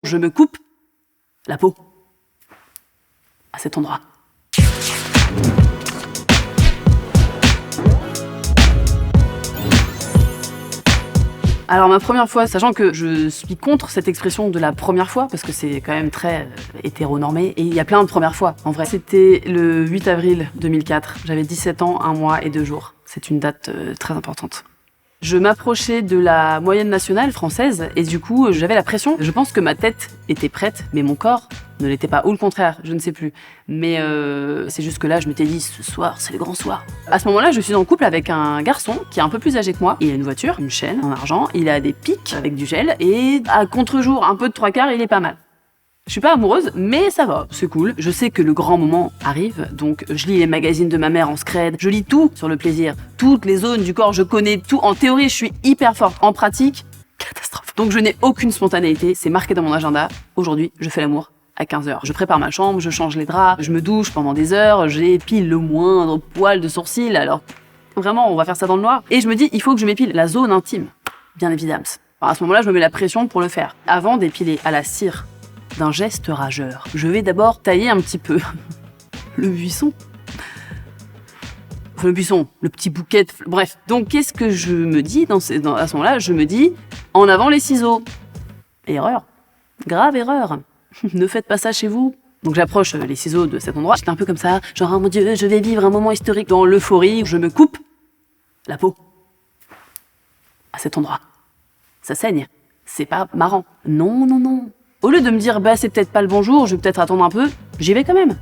je me coupe la peau à cet endroit. Alors ma première fois, sachant que je suis contre cette expression de la première fois, parce que c'est quand même très hétéronormé, et il y a plein de premières fois, en vrai. C'était le 8 avril 2004, j'avais 17 ans, 1 mois et 2 jours. C'est une date très importante. Je m'approchais de la moyenne nationale française, et du coup, j'avais la pression. Je pense que ma tête était prête, mais mon corps ne l'était pas, ou le contraire, je ne sais plus. Mais c'est juste que là, je m'étais dit, ce soir, c'est le grand soir. À ce moment-là, je suis en couple avec un garçon qui est un peu plus âgé que moi. Il a une voiture, une chaîne en argent, il a des pics avec du gel, et à contre-jour, un peu de 3/4, il est pas mal. Je suis pas amoureuse, mais ça va, c'est cool. Je sais que le grand moment arrive, donc je lis les magazines de ma mère en scred, je lis tout sur le plaisir. Toutes les zones du corps, je connais tout. En théorie, je suis hyper forte. En pratique, catastrophe. Donc je n'ai aucune spontanéité, c'est marqué dans mon agenda. Aujourd'hui, je fais l'amour à 15h. Je prépare ma chambre, je change les draps, je me douche pendant des heures, j'épile le moindre poil de sourcil, alors vraiment, on va faire ça dans le noir. Et je me dis, il faut que je m'épile la zone intime, bien évidemment. Alors à ce moment-là, je me mets la pression pour le faire. Avant d'épiler à la cire d'un geste rageur, je vais d'abord tailler un petit peu le buisson. Enfin, le buisson, le petit bouquet, bref. Donc qu'est-ce que je me dis à ce moment-là? Je me dis, en avant les ciseaux. Erreur. Grave erreur. Ne faites pas ça chez vous. Donc j'approche les ciseaux de cet endroit. J'étais un peu comme ça, genre oh mon Dieu, je vais vivre un moment historique. Dans l'euphorie, je me coupe la peau à cet endroit. Ça saigne. C'est pas marrant. Non, non, non. Au lieu de me dire, bah c'est peut-être pas le bon jour, je vais peut-être attendre un peu, j'y vais quand même.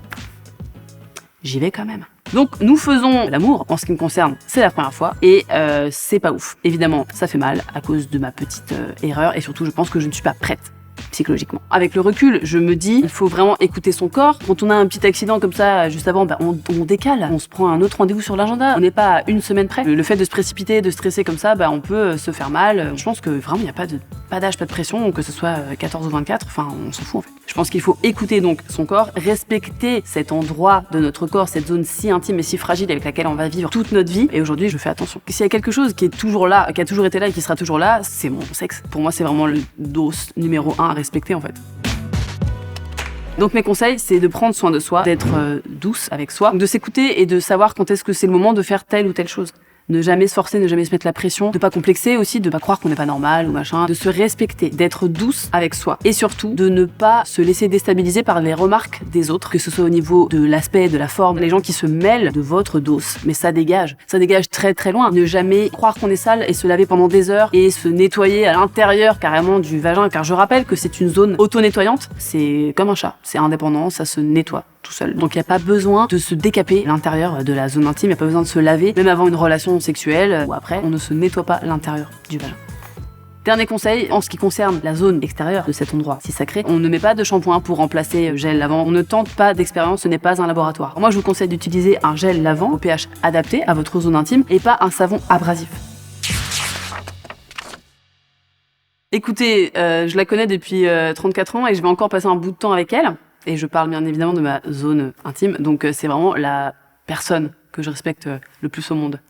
J'y vais quand même. Donc nous faisons l'amour, en ce qui me concerne, c'est la première fois, et c'est pas ouf. Évidemment, ça fait mal à cause de ma petite erreur, et surtout je pense que je ne suis pas prête psychologiquement. Avec le recul, je me dis, il faut vraiment écouter son corps. Quand on a un petit accident comme ça, juste avant, bah, on décale. On se prend un autre rendez-vous sur l'agenda. On n'est pas à 1 semaine près. Le fait de se précipiter, de stresser comme ça, bah, on peut se faire mal. Je pense que vraiment, il n'y a pas d'âge, pas de pression, que ce soit 14 ou 24, enfin, on s'en fout en fait. Je pense qu'il faut écouter donc son corps, respecter cet endroit de notre corps, cette zone si intime et si fragile avec laquelle on va vivre toute notre vie. Et aujourd'hui, je fais attention. S'il y a quelque chose qui est toujours là, qui a toujours été là et qui sera toujours là, c'est mon sexe. Pour moi, c'est vraiment le dos numéro 1 à respecter en fait. Donc mes conseils, c'est de prendre soin de soi, d'être douce avec soi, de s'écouter et de savoir quand est-ce que c'est le moment de faire telle ou telle chose. Ne jamais se forcer, ne jamais se mettre la pression, de pas complexer aussi, de pas croire qu'on n'est pas normal ou machin, de se respecter, d'être douce avec soi et surtout de ne pas se laisser déstabiliser par les remarques des autres, que ce soit au niveau de l'aspect, de la forme, les gens qui se mêlent de votre dos, mais ça dégage très très loin. Ne jamais croire qu'on est sale et se laver pendant des heures et se nettoyer à l'intérieur carrément du vagin, car je rappelle que c'est une zone auto-nettoyante, c'est comme un chat, c'est indépendant, ça se nettoie tout seul. Donc il n'y a pas besoin de se décaper l'intérieur de la zone intime, il n'y a pas besoin de se laver, même avant une relation sexuelle ou après, on ne se nettoie pas l'intérieur du vagin. Dernier conseil, en ce qui concerne la zone extérieure de cet endroit si sacré, on ne met pas de shampoing pour remplacer gel lavant, on ne tente pas d'expérience, ce n'est pas un laboratoire. Moi je vous conseille d'utiliser un gel lavant au pH adapté à votre zone intime et pas un savon abrasif. Écoutez, je la connais depuis 34 ans et je vais encore passer un bout de temps avec elle. Et je parle bien évidemment de ma zone intime, donc c'est vraiment la personne que je respecte le plus au monde.